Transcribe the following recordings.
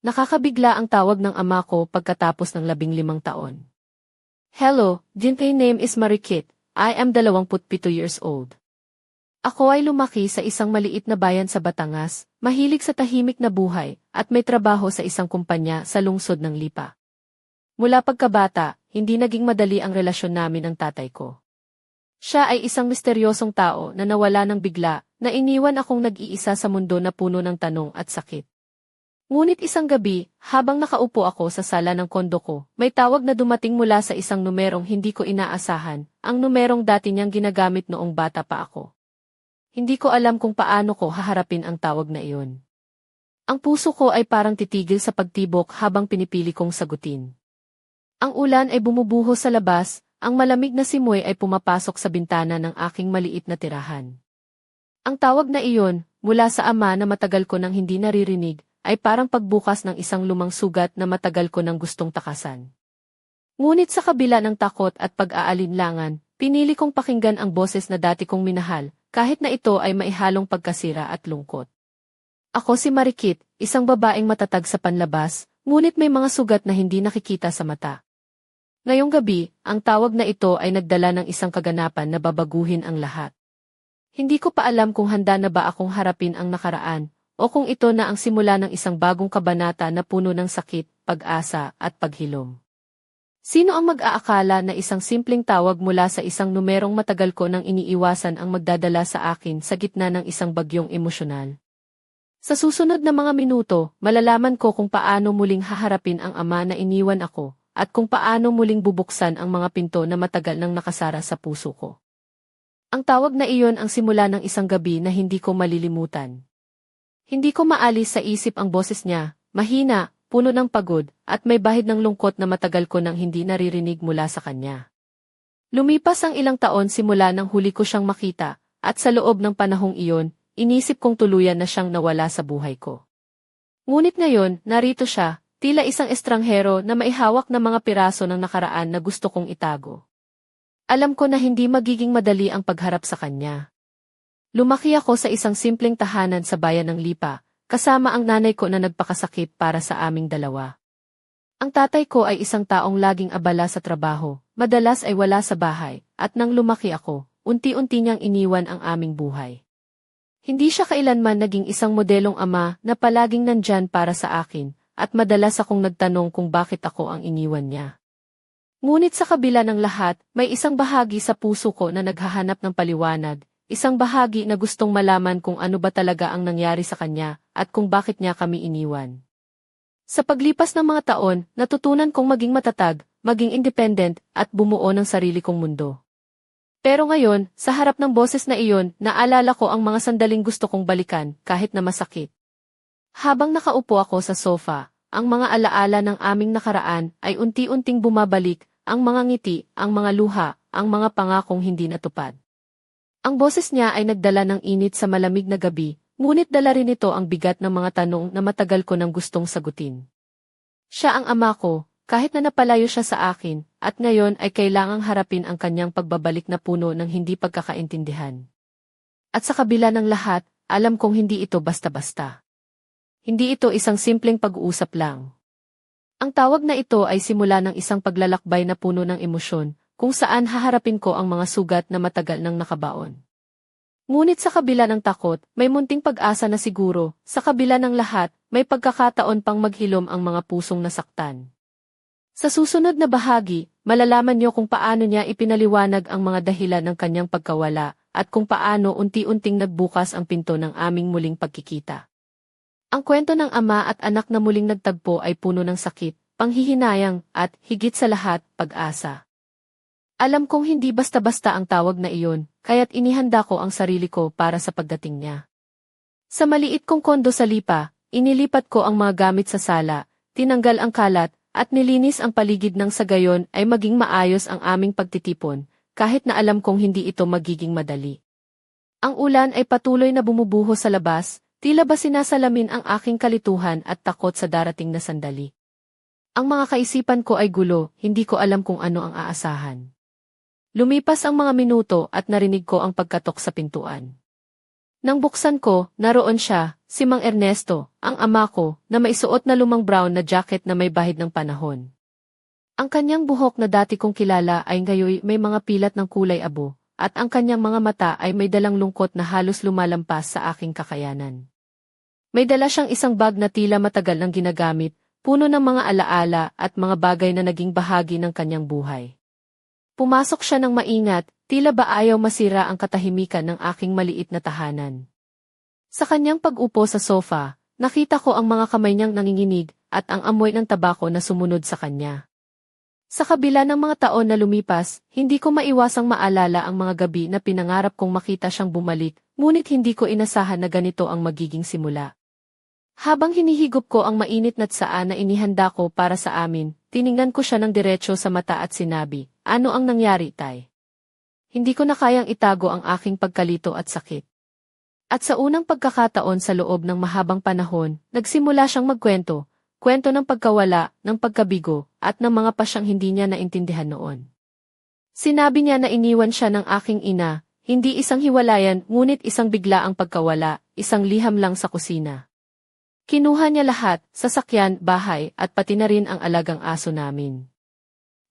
Nakakabigla ang tawag ng ama ko pagkatapos ng 15 taon. Hello, my name is Marikit. I am 27 years old. Ako ay lumaki sa isang maliit na bayan sa Batangas, mahilig sa tahimik na buhay, at may trabaho sa isang kumpanya sa lungsod ng Lipa. Mula pagkabata, hindi naging madali ang relasyon namin ng tatay ko. Siya ay isang misteryosong tao na nawala ng bigla, na iniwan akong nag-iisa sa mundo na puno ng tanong at sakit. Ngunit isang gabi, habang nakaupo ako sa sala ng kondo ko, may tawag na dumating mula sa isang numerong hindi ko inaasahan, ang numerong dati niyang ginagamit noong bata pa ako. Hindi ko alam kung paano ko haharapin ang tawag na iyon. Ang puso ko ay parang titigil sa pagtibok habang pinipili kong sagutin. Ang ulan ay bumubuhos sa labas, ang malamig na simoy ay pumapasok sa bintana ng aking maliit na tirahan. Ang tawag na iyon, mula sa ama na matagal ko nang hindi naririnig, ay parang pagbukas ng isang lumang sugat na matagal ko nang gustong takasan. Ngunit sa kabila ng takot at pag-aalinlangan, pinili kong pakinggan ang boses na dati kong minahal, kahit na ito ay maihalong pagkasira at lungkot. Ako si Marikit, isang babaeng matatag sa panlabas, ngunit may mga sugat na hindi nakikita sa mata. Ngayong gabi, ang tawag na ito ay nagdala ng isang kaganapan na babaguhin ang lahat. Hindi ko pa alam kung handa na ba akong harapin ang nakaraan, o kung ito na ang simula ng isang bagong kabanata na puno ng sakit, pag-asa, at paghilom. Sino ang mag-aakala na isang simpleng tawag mula sa isang numerong matagal ko nang iniiwasan ang magdadala sa akin sa gitna ng isang bagyong emosyonal? Sa susunod na mga minuto, malalaman ko kung paano muling haharapin ang ama na iniwan ako, at kung paano muling bubuksan ang mga pinto na matagal nang nakasara sa puso ko. Ang tawag na iyon ang simula ng isang gabi na hindi ko malilimutan. Hindi ko maalis sa isip ang boses niya, mahina, puno ng pagod, at may bahid ng lungkot na matagal ko nang hindi naririnig mula sa kanya. Lumipas ang ilang taon simula nang huli ko siyang makita, at sa loob ng panahong iyon, inisip kong tuluyan na siyang nawala sa buhay ko. Ngunit ngayon, narito siya, tila isang estranghero na maihawak na mga piraso ng nakaraan na gusto kong itago. Alam ko na hindi magiging madali ang pagharap sa kanya. Lumaki ako sa isang simpleng tahanan sa bayan ng Lipa, kasama ang nanay ko na nagpakasakit para sa aming dalawa. Ang tatay ko ay isang taong laging abala sa trabaho, madalas ay wala sa bahay, at nang lumaki ako, unti-unti niyang iniwan ang aming buhay. Hindi siya kailanman naging isang modelong ama na palaging nandyan para sa akin, at madalas akong nagtanong kung bakit ako ang iniwan niya. Ngunit sa kabila ng lahat, may isang bahagi sa puso ko na naghahanap ng paliwanag, isang bahagi na gustong malaman kung ano ba talaga ang nangyari sa kanya, at kung bakit niya kami iniwan. Sa paglipas ng mga taon, natutunan kong maging matatag, maging independent, at bumuo ng sarili kong mundo. Pero ngayon, sa harap ng boses na iyon, naalala ko ang mga sandaling gusto kong balikan, kahit na masakit. Habang nakaupo ako sa sofa, ang mga alaala ng aming nakaraan ay unti-unting bumabalik, ang mga ngiti, ang mga luha, ang mga pangakong hindi natupad. Ang boses niya ay nagdala ng init sa malamig na gabi, ngunit dala rin ito ang bigat ng mga tanong na matagal ko nang gustong sagutin. Siya ang ama ko, kahit na napalayo siya sa akin, at ngayon ay kailangang harapin ang kanyang pagbabalik na puno ng hindi pagkakaintindihan. At sa kabila ng lahat, alam kong hindi ito basta-basta. Hindi ito isang simpleng pag-uusap lang. Ang tawag na ito ay simula ng isang paglalakbay na puno ng emosyon, kung saan haharapin ko ang mga sugat na matagal nang nakabaon. Ngunit sa kabila ng takot, may munting pag-asa na siguro, sa kabila ng lahat, may pagkakataon pang maghilom ang mga pusong nasaktan. Sa susunod na bahagi, malalaman niyo kung paano niya ipinaliwanag ang mga dahilan ng kanyang pagkawala, at kung paano unti-unting nagbukas ang pinto ng aming muling pagkikita. Ang kwento ng ama at anak na muling nagtagpo ay puno ng sakit, panghihinayang, at, higit sa lahat, pag-asa. Alam kong hindi basta-basta ang tawag na iyon, kaya't inihanda ko ang sarili ko para sa pagdating niya. Sa maliit kong kondo sa Lipa, inilipat ko ang mga gamit sa sala, tinanggal ang kalat, at nilinis ang paligid ng sa gayon ay maging maayos ang aming pagtitipon, kahit na alam kong hindi ito magiging madali. Ang ulan ay patuloy na bumubuhos sa labas, tila ba sinasalamin ang aking kalituhan at takot sa darating na sandali. Ang mga kaisipan ko ay gulo, hindi ko alam kung ano ang aasahan. Lumipas ang mga minuto at narinig ko ang pagkatok sa pintuan. Nang buksan ko, naroon siya, si Mang Ernesto, ang ama ko, na may suot na lumang brown na jacket na may bahid ng panahon. Ang kanyang buhok na dati kong kilala ay ngayon may mga pilat ng kulay abo, at ang kanyang mga mata ay may dalang lungkot na halos lumalampas sa aking kakayanan. May dala siyang isang bag na tila matagal nang ginagamit, puno ng mga alaala at mga bagay na naging bahagi ng kanyang buhay. Pumasok siya ng maingat, tila ba ayaw masira ang katahimikan ng aking maliit na tahanan. Sa kanyang pag-upo sa sofa, nakita ko ang mga kamay niyang nanginginig at ang amoy ng tabako na sumunod sa kanya. Sa kabila ng mga taon na lumipas, hindi ko maiwasang maalala ang mga gabi na pinangarap kong makita siyang bumalik, ngunit hindi ko inasahan na ganito ang magiging simula. Habang hinihigop ko ang mainit na tsaa na inihanda ko para sa amin, tiningnan ko siya ng diretso sa mata at sinabi, "Ano ang nangyari, Tay?" Hindi ko na kayang itago ang aking pagkalito at sakit. At sa unang pagkakataon sa loob ng mahabang panahon, nagsimula siyang magkwento, kwento ng pagkawala, ng pagkabigo, at ng mga pasyang hindi niya naintindihan noon. Sinabi niya na iniwan siya ng aking ina, hindi isang hiwalayan ngunit isang biglaang pagkawala, isang liham lang sa kusina. Kinuha niya lahat, sasakyan, bahay, at pati na rin ang alagang aso namin.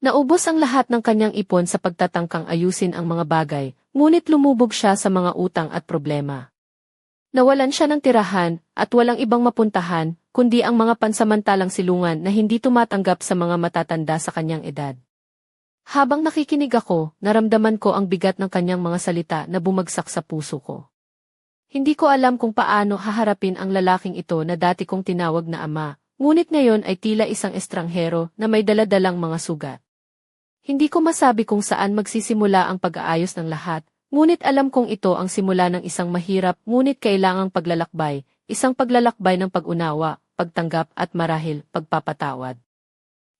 Naubos ang lahat ng kanyang ipon sa pagtatangkang ayusin ang mga bagay, ngunit lumubog siya sa mga utang at problema. Nawalan siya ng tirahan, at walang ibang mapuntahan, kundi ang mga pansamantalang silungan na hindi tumatanggap sa mga matatanda sa kanyang edad. Habang nakikinig ako, naramdaman ko ang bigat ng kanyang mga salita na bumagsak sa puso ko. Hindi ko alam kung paano haharapin ang lalaking ito na dati kong tinawag na ama, ngunit ngayon ay tila isang estranghero na may daladalang mga sugat. Hindi ko masabi kung saan magsisimula ang pag-aayos ng lahat, ngunit alam kong ito ang simula ng isang mahirap ngunit kailangang paglalakbay, isang paglalakbay ng pag-unawa, pagtanggap at marahil pagpapatawad.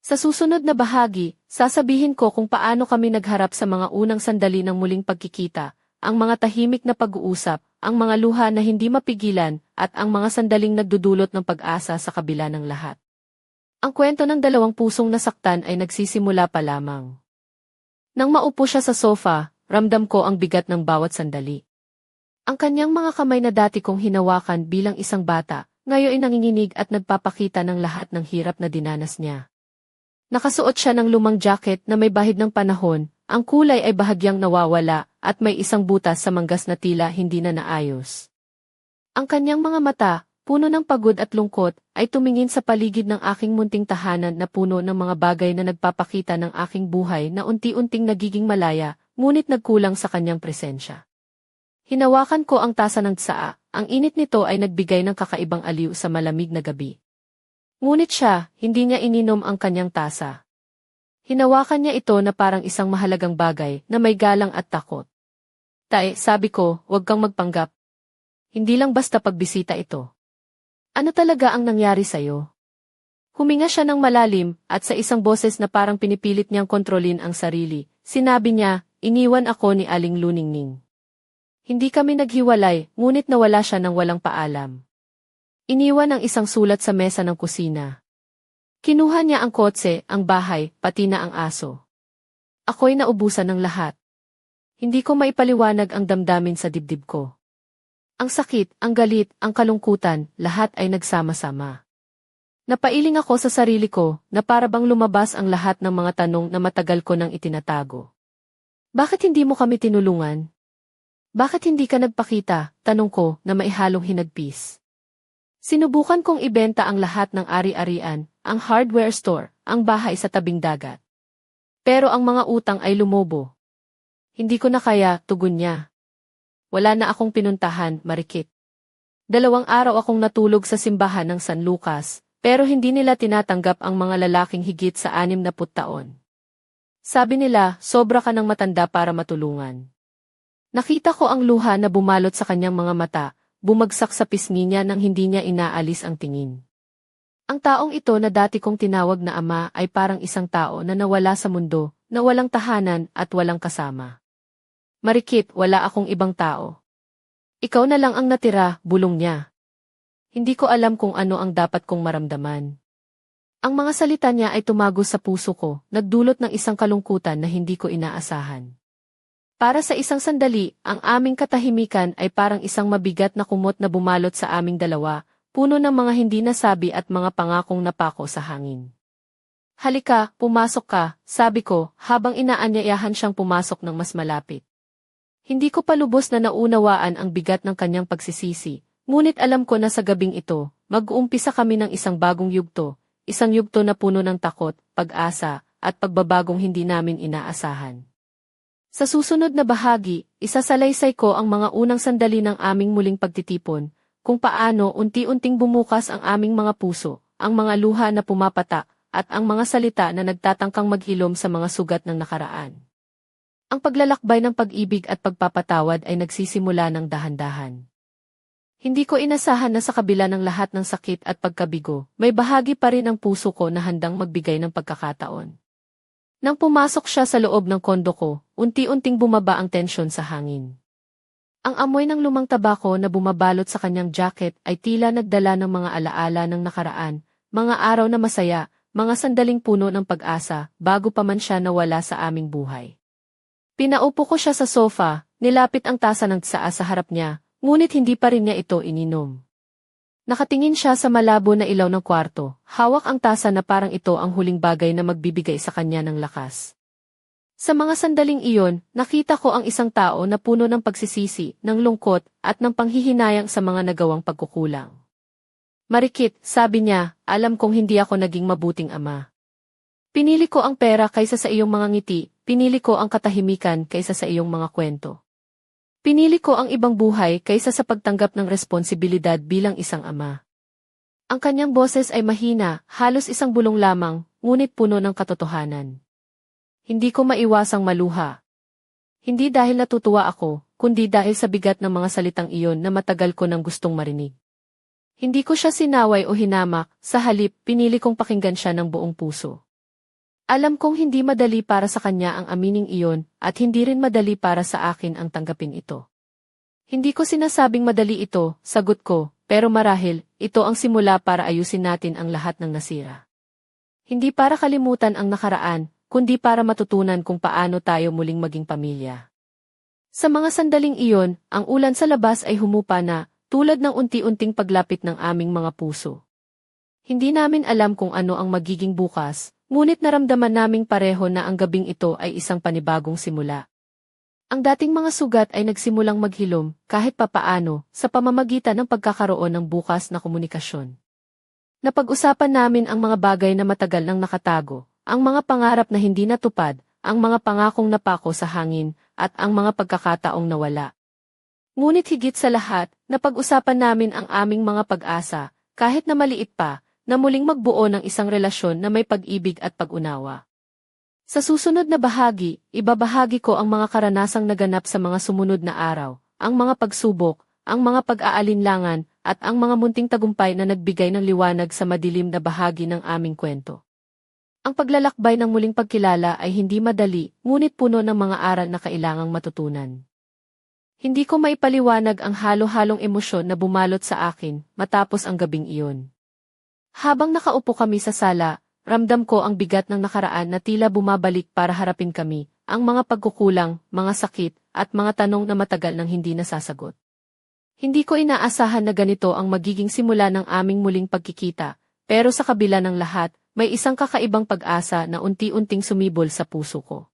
Sa susunod na bahagi, sasabihin ko kung paano kami nagharap sa mga unang sandali ng muling pagkikita, ang mga tahimik na pag-uusap, ang mga luha na hindi mapigilan, at ang mga sandaling nagdudulot ng pag-asa sa kabila ng lahat. Ang kwento ng dalawang pusong nasaktan ay nagsisimula pa lamang. Nang maupo siya sa sofa, ramdam ko ang bigat ng bawat sandali. Ang kanyang mga kamay na dati kong hinawakan bilang isang bata, ngayon ay nanginginig at nagpapakita ng lahat ng hirap na dinanas niya. Nakasuot siya ng lumang jacket na may bahid ng panahon, ang kulay ay bahagyang nawawala, at may isang butas sa manggas na tila hindi na naayos. Ang kanyang mga mata, puno ng pagod at lungkot, ay tumingin sa paligid ng aking munting tahanan na puno ng mga bagay na nagpapakita ng aking buhay na unti-unting nagiging malaya, ngunit nagkulang sa kanyang presensya. Hinawakan ko ang tasa ng tsaa, ang init nito ay nagbigay ng kakaibang aliw sa malamig na gabi. Ngunit siya, hindi niya ininom ang kanyang tasa. Hinawakan niya ito na parang isang mahalagang bagay na may galang at takot. "Tay," sabi ko, "huwag kang magpanggap. Hindi lang basta pagbisita ito. Ano talaga ang nangyari sa'yo?" Huminga siya ng malalim, at sa isang boses na parang pinipilit niyang kontrolin ang sarili, sinabi niya, "Iniwan ako ni Aling Luningning. Hindi kami naghiwalay, ngunit nawala siya nang walang paalam. Iniwan ang isang sulat sa mesa ng kusina. Kinuha niya ang kotse, ang bahay, pati na ang aso. Ako'y naubusan ng lahat. Hindi ko maipaliwanag ang damdamin sa dibdib ko. Ang sakit, ang galit, ang kalungkutan, lahat ay nagsama-sama. Napailing ako sa sarili ko, na para bang lumabas ang lahat ng mga tanong na matagal ko nang itinatago. Bakit hindi mo kami tinulungan? Bakit hindi ka nagpakita, tanong ko, na maihalong hinagpis. Sinubukan kong ibenta ang lahat ng ari-arian, ang hardware store, ang bahay sa tabing dagat. Pero ang mga utang ay lumobo. Hindi ko na kaya, tugon niya. Wala na akong pinuntahan, Marikit. 2 araw akong natulog sa simbahan ng San Lucas, pero hindi nila tinatanggap ang mga lalaking higit sa 60 taon. Sabi nila, sobra ka ng matanda para matulungan. Nakita ko ang luha na bumalot sa kanyang mga mata, bumagsak sa pisngi niya nang hindi niya inaalis ang tingin. Ang taong ito na dati kong tinawag na ama ay parang isang tao na nawala sa mundo, na walang tahanan at walang kasama. Marikit, wala akong ibang tao. Ikaw na lang ang natira, bulong niya. Hindi ko alam kung ano ang dapat kong maramdaman. Ang mga salita niya ay tumagos sa puso ko, nagdulot ng isang kalungkutan na hindi ko inaasahan. Para sa isang sandali, ang aming katahimikan ay parang isang mabigat na kumot na bumalot sa aming dalawa, puno ng mga hindi nasabi at mga pangakong napako sa hangin. Halika, pumasok ka, sabi ko, habang inaanyayahan siyang pumasok ng mas malapit. Hindi ko pa lubos na naunawaan ang bigat ng kanyang pagsisisi, ngunit alam ko na sa gabing ito, mag-uumpisa kami ng isang yugto na puno ng takot, pag-asa, at pagbabagong hindi namin inaasahan. Sa susunod na bahagi, isasalaysay ko ang mga unang sandali ng aming muling pagtitipon, kung paano unti-unting bumukas ang aming mga puso, ang mga luha na pumapatak, at ang mga salita na nagtatangkang maghilom sa mga sugat ng nakaraan. Ang paglalakbay ng pag-ibig at pagpapatawad ay nagsisimula ng dahan-dahan. Hindi ko inasahan na sa kabila ng lahat ng sakit at pagkabigo, may bahagi pa rin ang puso ko na handang magbigay ng pagkakataon. Nang pumasok siya sa loob ng kondo ko, unti-unting bumaba ang tensyon sa hangin. Ang amoy ng lumang tabako na bumabalot sa kanyang jacket ay tila nagdala ng mga alaala ng nakaraan, mga araw na masaya, mga sandaling puno ng pag-asa, bago pa man siya nawala sa aming buhay. Pinaupo ko siya sa sofa, nilapit ang tasa ng tsaa sa harap niya, ngunit hindi pa rin niya ito ininom. Nakatingin siya sa malabo na ilaw ng kwarto, hawak ang tasa na parang ito ang huling bagay na magbibigay sa kanya ng lakas. Sa mga sandaling iyon, nakita ko ang isang tao na puno ng pagsisisi, ng lungkot, at ng panghihinayang sa mga nagawang pagkukulang. Marikit, sabi niya, alam kong hindi ako naging mabuting ama. Pinili ko ang pera kaysa sa iyong mga ngiti, pinili ko ang katahimikan kaysa sa iyong mga kwento. Pinili ko ang ibang buhay kaysa sa pagtanggap ng responsibilidad bilang isang ama. Ang kanyang boses ay mahina, halos isang bulong lamang, ngunit puno ng katotohanan. Hindi ko maiwasang maluha. Hindi dahil natutuwa ako, kundi dahil sa bigat ng mga salitang iyon na matagal ko nang gustong marinig. Hindi ko siya sinaway o hinamak, sa halip pinili kong pakinggan siya ng buong puso. Alam kong hindi madali para sa kanya ang amining iyon, at hindi rin madali para sa akin ang tanggapin ito. Hindi ko sinasabing madali ito, sagot ko, pero marahil, ito ang simula para ayusin natin ang lahat ng nasira. Hindi para kalimutan ang nakaraan, kundi para matutunan kung paano tayo muling maging pamilya. Sa mga sandaling iyon, ang ulan sa labas ay humupa na, tulad ng unti-unting paglapit ng aming mga puso. Hindi namin alam kung ano ang magiging bukas, ngunit naramdaman naming pareho na ang gabing ito ay isang panibagong simula. Ang dating mga sugat ay nagsimulang maghilom, kahit papaano, sa pamamagitan ng pagkakaroon ng bukas na komunikasyon. Napag-usapan namin ang mga bagay na matagal nang nakatago, ang mga pangarap na hindi natupad, ang mga pangakong napako sa hangin, at ang mga pagkakataong nawala. Ngunit higit sa lahat, napag-usapan namin ang aming mga pag-asa, kahit na maliit pa, na muling magbuo ng isang relasyon na may pag-ibig at pag-unawa. Sa susunod na bahagi, ibabahagi ko ang mga karanasang naganap sa mga sumunod na araw, ang mga pagsubok, ang mga pag-aalinlangan, at ang mga munting tagumpay na nagbigay ng liwanag sa madilim na bahagi ng aming kwento. Ang paglalakbay ng muling pagkilala ay hindi madali, ngunit puno ng mga aral na kailangang matutunan. Hindi ko maipaliwanag ang halo-halong emosyon na bumalot sa akin matapos ang gabing iyon. Habang nakaupo kami sa sala, ramdam ko ang bigat ng nakaraan na tila bumabalik para harapin kami, ang mga pagkukulang, mga sakit, at mga tanong na matagal nang hindi nasasagot. Hindi ko inaasahan na ganito ang magiging simula ng aming muling pagkikita, pero sa kabila ng lahat, may isang kakaibang pag-asa na unti-unting sumibol sa puso ko.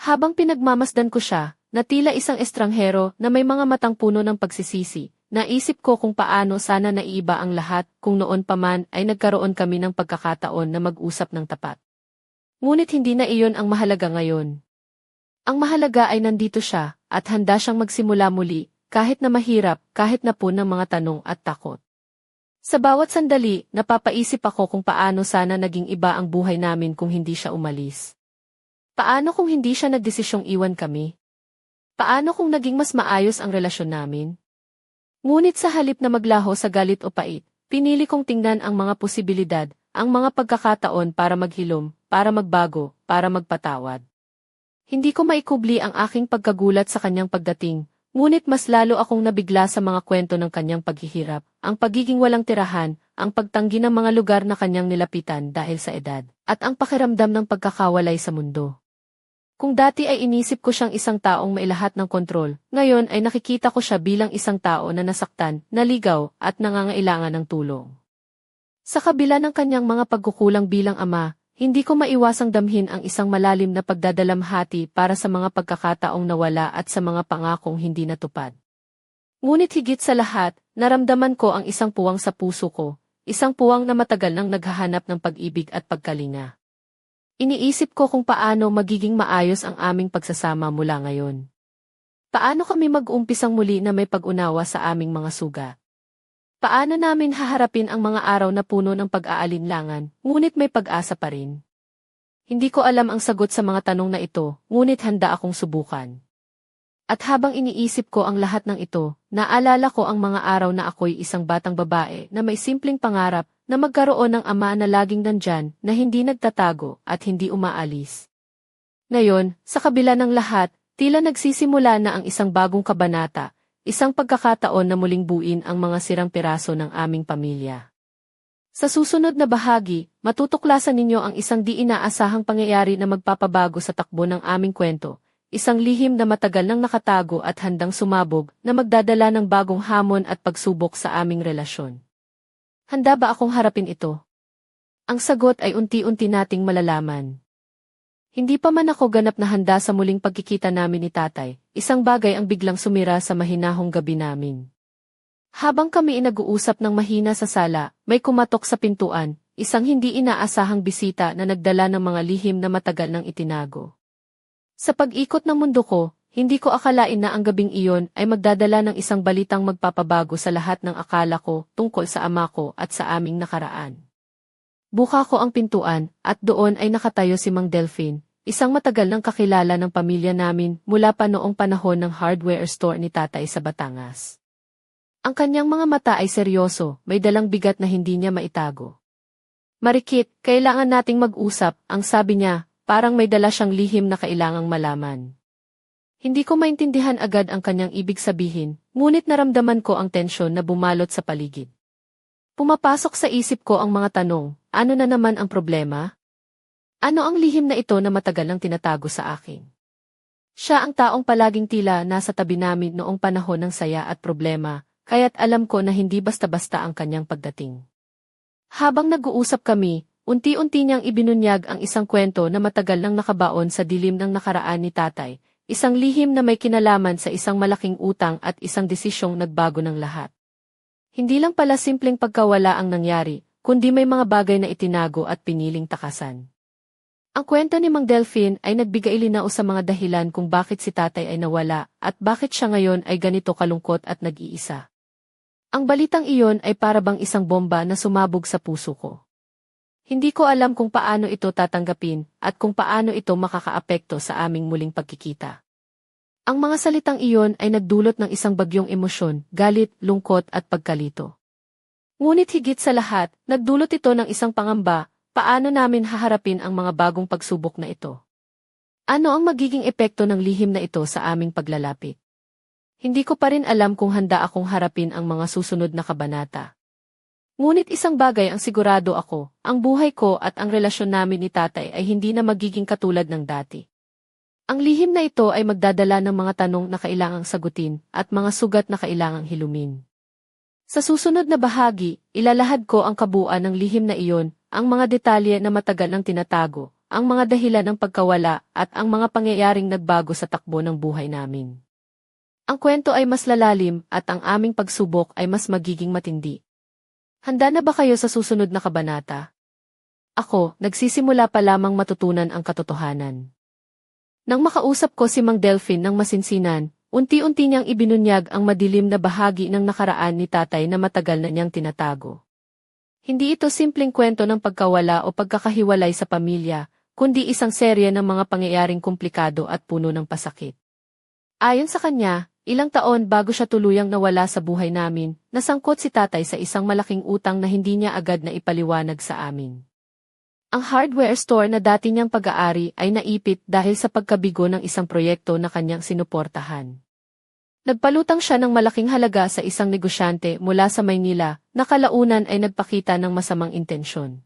Habang pinagmamasdan ko siya, na tila isang estranghero na may mga matang puno ng pagsisisi, naisip ko kung paano sana naiiba ang lahat kung noon pa man ay nagkaroon kami ng pagkakataon na mag-usap ng tapat. Ngunit hindi na iyon ang mahalaga ngayon. Ang mahalaga ay nandito siya, at handa siyang magsimula muli, kahit na mahirap, kahit na puno ng mga tanong at takot. Sa bawat sandali, napapaisip ako kung paano sana naging iba ang buhay namin kung hindi siya umalis. Paano kung hindi siya nagdesisyong iwan kami? Paano kung naging mas maayos ang relasyon namin? Ngunit sa halip na maglaho sa galit o pait, pinili kong tingnan ang mga posibilidad, ang mga pagkakataon para maghilom, para magbago, para magpatawad. Hindi ko maikubli ang aking pagkagulat sa kanyang pagdating, ngunit mas lalo akong nabigla sa mga kwento ng kanyang paghihirap, ang pagiging walang tirahan, ang pagtanggi ng mga lugar na kanyang nilapitan dahil sa edad, at ang pakiramdam ng pagkakawalay sa mundo. Kung dati ay inisip ko siyang isang taong may lahat ng kontrol, ngayon ay nakikita ko siya bilang isang tao na nasaktan, naligaw, at nangangailangan ng tulong. Sa kabila ng kanyang mga pagkukulang bilang ama, hindi ko maiwasang damhin ang isang malalim na pagdadalamhati para sa mga pagkakataong nawala at sa mga pangakong hindi natupad. Ngunit higit sa lahat, naramdaman ko ang isang puwang sa puso ko, isang puwang na matagal nang naghahanap ng pag-ibig at pagkalinga. Iniisip ko kung paano magiging maayos ang aming pagsasama mula ngayon. Paano kami mag-umpisang muli na may pag-unawa sa aming mga sugat? Paano namin haharapin ang mga araw na puno ng pag-aalinlangan, ngunit may pag-asa pa rin? Hindi ko alam ang sagot sa mga tanong na ito, ngunit handa akong subukan. At habang iniisip ko ang lahat ng ito, naalala ko ang mga araw na ako'y isang batang babae na may simpleng pangarap na magkaroon ng ama na laging nandyan, na hindi nagtatago at hindi umaalis. Ngayon, sa kabila ng lahat, tila nagsisimula na ang isang bagong kabanata, isang pagkakataon na muling buuin ang mga sirang piraso ng aming pamilya. Sa susunod na bahagi, matutuklasan ninyo ang isang di inaasahang pangyayari na magpapabago sa takbo ng aming kwento, isang lihim na matagal nang nakatago at handang sumabog na magdadala ng bagong hamon at pagsubok sa aming relasyon. Handa ba akong harapin ito? Ang sagot ay unti-unti nating malalaman. Hindi pa man ako ganap na handa sa muling pagkikita namin ni tatay, isang bagay ang biglang sumira sa mahinahong gabi namin. Habang kami nag-uusap ng mahina sa sala, may kumatok sa pintuan, isang hindi inaasahang bisita na nagdala ng mga lihim na matagal nang itinago. Sa pag-ikot ng mundo ko, hindi ko akalain na ang gabing iyon ay magdadala ng isang balitang magpapabago sa lahat ng akala ko tungkol sa ama ko at sa aming nakaraan. Buka ko ang pintuan, at doon ay nakatayo si Mang Delphine, isang matagal nang kakilala ng pamilya namin mula pa noong panahon ng hardware store ni tatay sa Batangas. Ang kanyang mga mata ay seryoso, may dalang bigat na hindi niya maitago. "Marikit, kailangan nating mag-usap," ang sabi niya, parang may dala siyang lihim na kailangang malaman. Hindi ko maintindihan agad ang kanyang ibig sabihin, ngunit naramdaman ko ang tensyon na bumalot sa paligid. Pumapasok sa isip ko ang mga tanong, ano na naman ang problema? Ano ang lihim na ito na matagal nang tinatago sa akin? Siya ang taong palaging tila nasa tabi namin noong panahon ng saya at problema, kaya't alam ko na hindi basta-basta ang kanyang pagdating. Habang nag-uusap kami, unti-unti niyang ibinunyag ang isang kwento na matagal nang nakabaon sa dilim ng nakaraan ni tatay, isang lihim na may kinalaman sa isang malaking utang at isang desisyong nagbago ng lahat. Hindi lang pala simpleng pagkawala ang nangyari, kundi may mga bagay na itinago at piniling takasan. Ang kwento ni Mang Delphine ay nagbigay linaw sa mga dahilan kung bakit si tatay ay nawala at bakit siya ngayon ay ganito kalungkot at nag-iisa. Ang balitang iyon ay parabang isang bomba na sumabog sa puso ko. Hindi ko alam kung paano ito tatanggapin at kung paano ito makakaapekto sa aming muling pagkikita. Ang mga salitang iyon ay nagdulot ng isang bagyong emosyon, galit, lungkot at pagkalito. Ngunit higit sa lahat, nagdulot ito ng isang pangamba, paano namin haharapin ang mga bagong pagsubok na ito? Ano ang magiging epekto ng lihim na ito sa aming paglalapit? Hindi ko pa rin alam kung handa akong harapin ang mga susunod na kabanata. Ngunit isang bagay ang sigurado ako, ang buhay ko at ang relasyon namin ni tatay ay hindi na magiging katulad ng dati. Ang lihim na ito ay magdadala ng mga tanong na kailangang sagutin at mga sugat na kailangang hilumin. Sa susunod na bahagi, ilalahad ko ang kabuuan ng lihim na iyon, ang mga detalye na matagal nang tinatago, ang mga dahilan ng pagkawala at ang mga pangyayaring nagbago sa takbo ng buhay namin. Ang kwento ay mas lalalim at ang aming pagsubok ay mas magiging matindi. Handa na ba kayo sa susunod na kabanata? Ako, nagsisimula pa lamang matutunan ang katotohanan. Nang makausap ko si Mang Delphine ng masinsinan, unti-unti niyang ibinunyag ang madilim na bahagi ng nakaraan ni tatay na matagal na niyang tinatago. Hindi ito simpleng kwento ng pagkawala o pagkakahiwalay sa pamilya, kundi isang serye ng mga pangyayaring komplikado at puno ng pasakit. Ayon sa kanya, ilang taon bago siya tuluyang nawala sa buhay namin, nasangkot si tatay sa isang malaking utang na hindi niya agad na ipaliwanag sa amin. Ang hardware store na dati niyang pag-aari ay naipit dahil sa pagkabigo ng isang proyekto na kanyang sinuportahan. Nagpalutang siya ng malaking halaga sa isang negosyante mula sa Maynila na kalaunan ay nagpakita ng masamang intensyon.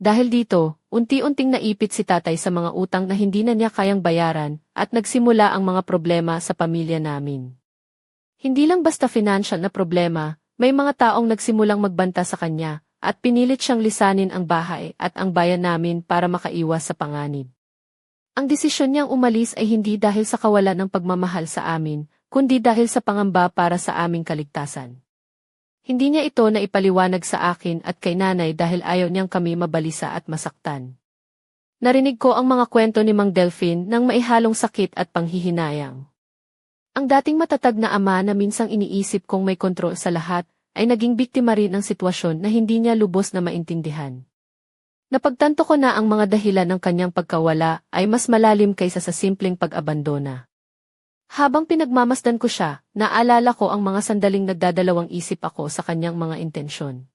Dahil dito, unti-unting naipit si tatay sa mga utang na hindi na niya kayang bayaran at nagsimula ang mga problema sa pamilya namin. Hindi lang basta financial na problema, may mga taong nagsimulang magbanta sa kanya at pinilit siyang lisanin ang bahay at ang bayan namin para makaiwas sa panganib. Ang desisyon niyang umalis ay hindi dahil sa kawalan ng pagmamahal sa amin, kundi dahil sa pangamba para sa aming kaligtasan. Hindi niya ito na ipaliwanag sa akin at kay nanay dahil ayaw niyang kami mabalisa at masaktan. Narinig ko ang mga kwento ni Mang Delphine ng maihalong sakit at panghihinayang. Ang dating matatag na ama na minsang iniisip kong may kontrol sa lahat, ay naging biktima rin ng sitwasyon na hindi niya lubos na maintindihan. Napagtanto ko na ang mga dahilan ng kanyang pagkawala ay mas malalim kaysa sa simpleng pag-abandona. Habang pinagmamasdan ko siya, naalala ko ang mga sandaling nagdadalawang isip ako sa kanyang mga intensyon.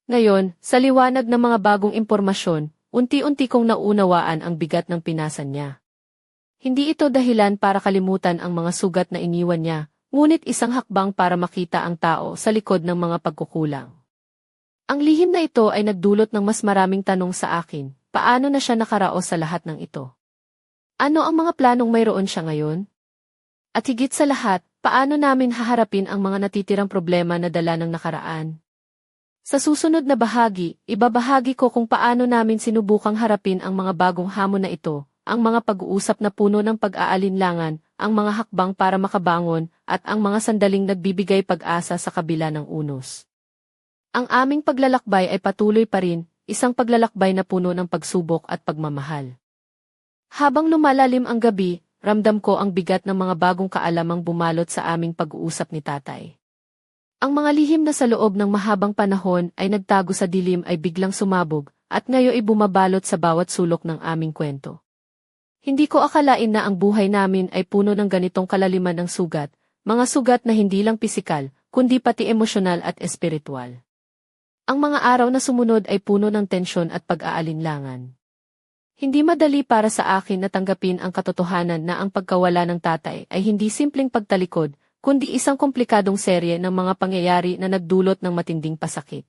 Ngayon, sa liwanag ng mga bagong impormasyon, unti-unti kong naunawaan ang bigat ng pinasan niya. Hindi ito dahilan para kalimutan ang mga sugat na iniwan niya, ngunit isang hakbang para makita ang tao sa likod ng mga pagkukulang. Ang lihim na ito ay nagdulot ng mas maraming tanong sa akin, paano na siya nakaraos sa lahat ng ito? Ano ang mga planong mayroon siya ngayon? At higit sa lahat, paano namin haharapin ang mga natitirang problema na dala ng nakaraan? Sa susunod na bahagi, ibabahagi ko kung paano namin sinubukang harapin ang mga bagong hamon na ito, ang mga pag-uusap na puno ng pag-aalinlangan, ang mga hakbang para makabangon, at ang mga sandaling nagbibigay pag-asa sa kabila ng unos. Ang aming paglalakbay ay patuloy pa rin, isang paglalakbay na puno ng pagsubok at pagmamahal. Habang lumalalim ang gabi, ramdam ko ang bigat ng mga bagong kaalamang bumalot sa aming pag-uusap ni tatay. Ang mga lihim na sa loob ng mahabang panahon ay nagtago sa dilim ay biglang sumabog, at ngayon ay bumabalot sa bawat sulok ng aming kwento. Hindi ko akalain na ang buhay namin ay puno ng ganitong kalaliman ng sugat, mga sugat na hindi lang pisikal, kundi pati emosyonal at espiritual. Ang mga araw na sumunod ay puno ng tensyon at pag-aalinlangan. Hindi madali para sa akin na tanggapin ang katotohanan na ang pagkawala ng tatay ay hindi simpleng pagtalikod, kundi isang komplikadong serye ng mga pangyayari na nagdulot ng matinding pasakit.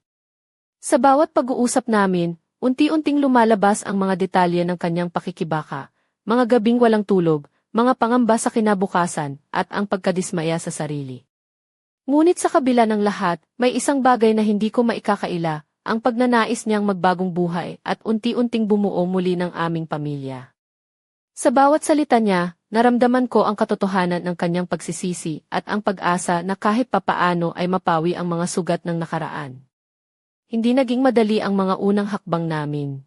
Sa bawat pag-uusap namin, unti-unting lumalabas ang mga detalye ng kanyang pakikibaka, mga gabing walang tulog, mga pangamba sa kinabukasan, at ang pagkadismaya sa sarili. Ngunit sa kabila ng lahat, may isang bagay na hindi ko maikakaila, ang pagnanais niyang magbagong buhay at unti-unting bumuo muli ng aming pamilya. Sa bawat salita niya, naramdaman ko ang katotohanan ng kanyang pagsisisi at ang pag-asa na kahit papaano ay mapawi ang mga sugat ng nakaraan. Hindi naging madali ang mga unang hakbang namin.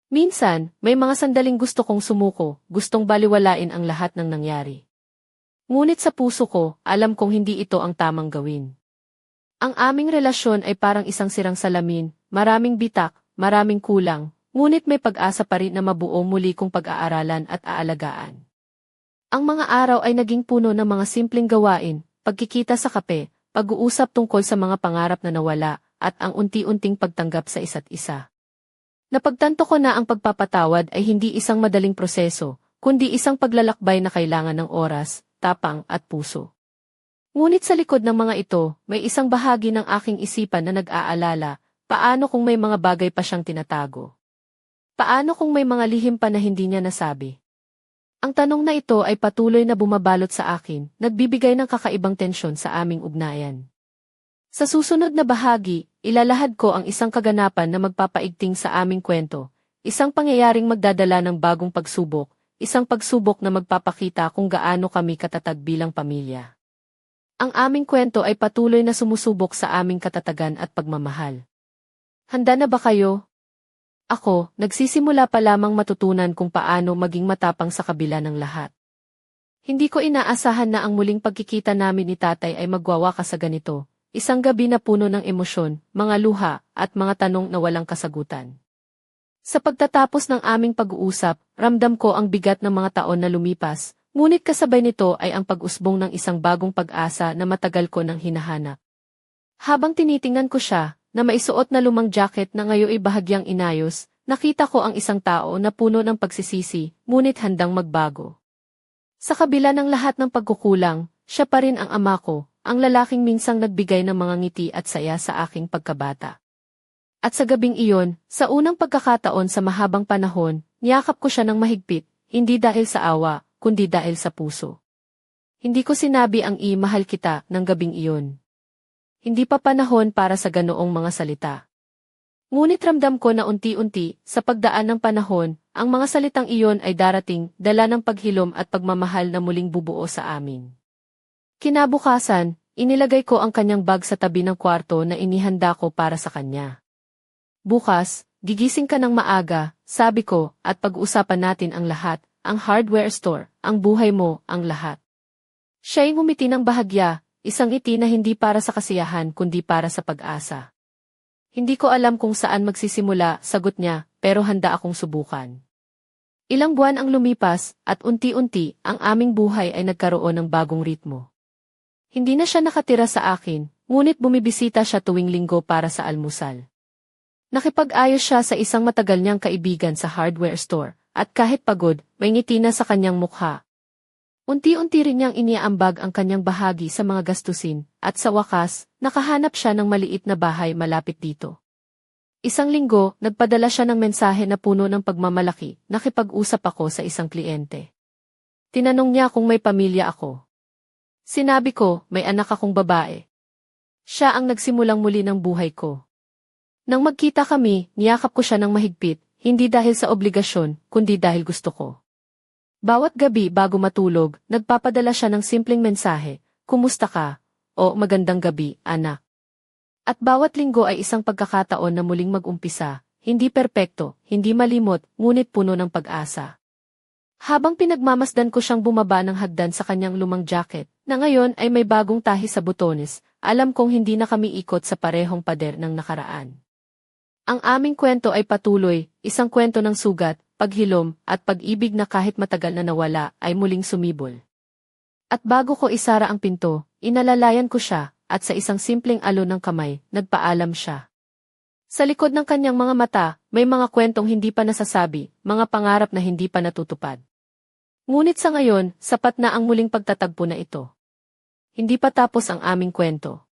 Minsan, may mga sandaling gusto kong sumuko, gustong baliwalain ang lahat ng nangyari. Ngunit sa puso ko, alam kong hindi ito ang tamang gawin. Ang aming relasyon ay parang isang sirang salamin, maraming bitak, maraming kulang, ngunit may pag-asa pa rin na mabuo muli kong pag-aaralan at aalagaan. Ang mga araw ay naging puno ng mga simpleng gawain, pagkikita sa kape, pag-uusap tungkol sa mga pangarap na nawala, at ang unti-unting pagtanggap sa isa't isa. Napagtanto ko na ang pagpapatawad ay hindi isang madaling proseso, kundi isang paglalakbay na kailangan ng oras, tapang at puso. Ngunit sa likod ng mga ito, may isang bahagi ng aking isipan na nag-aalala, paano kung may mga bagay pa siyang tinatago? Paano kung may mga lihim pa na hindi niya nasabi? Ang tanong na ito ay patuloy na bumabalot sa akin, nagbibigay ng kakaibang tensyon sa aming ugnayan. Sa susunod na bahagi, ilalahad ko ang isang kaganapan na magpapaigting sa aming kwento, isang pangyayaring magdadala ng bagong pagsubok, isang pagsubok na magpapakita kung gaano kami katatag bilang pamilya. Ang aming kwento ay patuloy na sumusubok sa aming katatagan at pagmamahal. Handa na ba kayo? Ako, nagsisimula pa lamang matutunan kung paano maging matapang sa kabila ng lahat. Hindi ko inaasahan na ang muling pagkikita namin ni tatay ay magwawakas sa ganito, isang gabi na puno ng emosyon, mga luha, at mga tanong na walang kasagutan. Sa pagtatapos ng aming pag-uusap, ramdam ko ang bigat ng mga taon na lumipas, ngunit kasabay nito ay ang pag-usbong ng isang bagong pag-asa na matagal ko nang hinahanap. Habang tinitingnan ko siya, na maisuot na lumang jacket na ngayon ay bahagyang inayos, nakita ko ang isang tao na puno ng pagsisisi, ngunit handang magbago. Sa kabila ng lahat ng pagkukulang, siya pa rin ang ama ko, ang lalaking minsang nagbigay ng mga ngiti at saya sa aking pagkabata. At sa gabing iyon, sa unang pagkakataon sa mahabang panahon, niyakap ko siya ng mahigpit, hindi dahil sa awa, kundi dahil sa puso. Hindi ko sinabi ang mahal kita ng gabing iyon. Hindi pa panahon para sa ganoong mga salita. Ngunit ramdam ko na unti-unti, sa pagdaan ng panahon, ang mga salitang iyon ay darating, dala ng paghilom at pagmamahal na muling bubuo sa amin. Kinabukasan, inilagay ko ang kanyang bag sa tabi ng kwarto na inihanda ko para sa kanya. Bukas, gigising ka ng maaga, sabi ko, at pag-uusapan natin ang lahat, ang hardware store, ang buhay mo, ang lahat. Siya'y ngumiti ng bahagya, isang ngiti na hindi para sa kasiyahan kundi para sa pag-asa. Hindi ko alam kung saan magsisimula, sagot niya, pero handa akong subukan. Ilang buwan ang lumipas, at unti-unti, ang aming buhay ay nagkaroon ng bagong ritmo. Hindi na siya nakatira sa akin, ngunit bumibisita siya tuwing linggo para sa almusal. Nakipag-ayos siya sa isang matagal niyang kaibigan sa hardware store, at kahit pagod, may ngiti na sa kanyang mukha. Unti-unti rin niyang iniaambag ang kanyang bahagi sa mga gastusin, at sa wakas, nakahanap siya ng maliit na bahay malapit dito. Isang linggo, nagpadala siya ng mensahe na puno ng pagmamalaki, nakipag-usap ako sa isang kliyente. Tinanong niya kung may pamilya ako. Sinabi ko, may anak akong babae. Siya ang nagsimulang muli ng buhay ko. Nang magkita kami, niyakap ko siya ng mahigpit, hindi dahil sa obligasyon, kundi dahil gusto ko. Bawat gabi bago matulog, nagpapadala siya ng simpleng mensahe, "Kumusta ka?" o "Magandang gabi, anak." At bawat linggo ay isang pagkakataon na muling mag-umpisa, hindi perpekto, hindi malimot, ngunit puno ng pag-asa. Habang pinagmamasdan ko siyang bumaba ng hagdan sa kanyang lumang jacket, na ngayon ay may bagong tahi sa butones, alam kong hindi na kami ikot sa parehong pader ng nakaraan. Ang aming kwento ay patuloy, isang kwento ng sugat, paghilom, at pag-ibig na kahit matagal na nawala ay muling sumibol. At bago ko isara ang pinto, inalalayan ko siya, at sa isang simpleng alon ng kamay, nagpaalam siya. Sa likod ng kanyang mga mata, may mga kwentong hindi pa nasasabi, mga pangarap na hindi pa natutupad. Ngunit sa ngayon, sapat na ang muling pagtatagpo na ito. Hindi pa tapos ang aming kwento.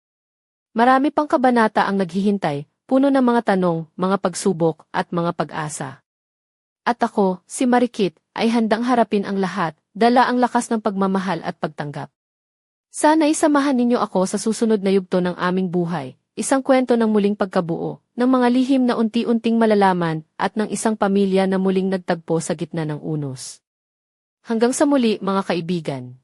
Marami pang kabanata ang naghihintay, puno ng mga tanong, mga pagsubok, at mga pag-asa. At ako, si Marikit, ay handang harapin ang lahat, dala ang lakas ng pagmamahal at pagtanggap. Sana'y samahan ninyo ako sa susunod na yugto ng aming buhay, isang kwento ng muling pagkabuo, ng mga lihim na unti-unting malalaman, at ng isang pamilya na muling nagtagpo sa gitna ng unos. Hanggang sa muli, mga kaibigan.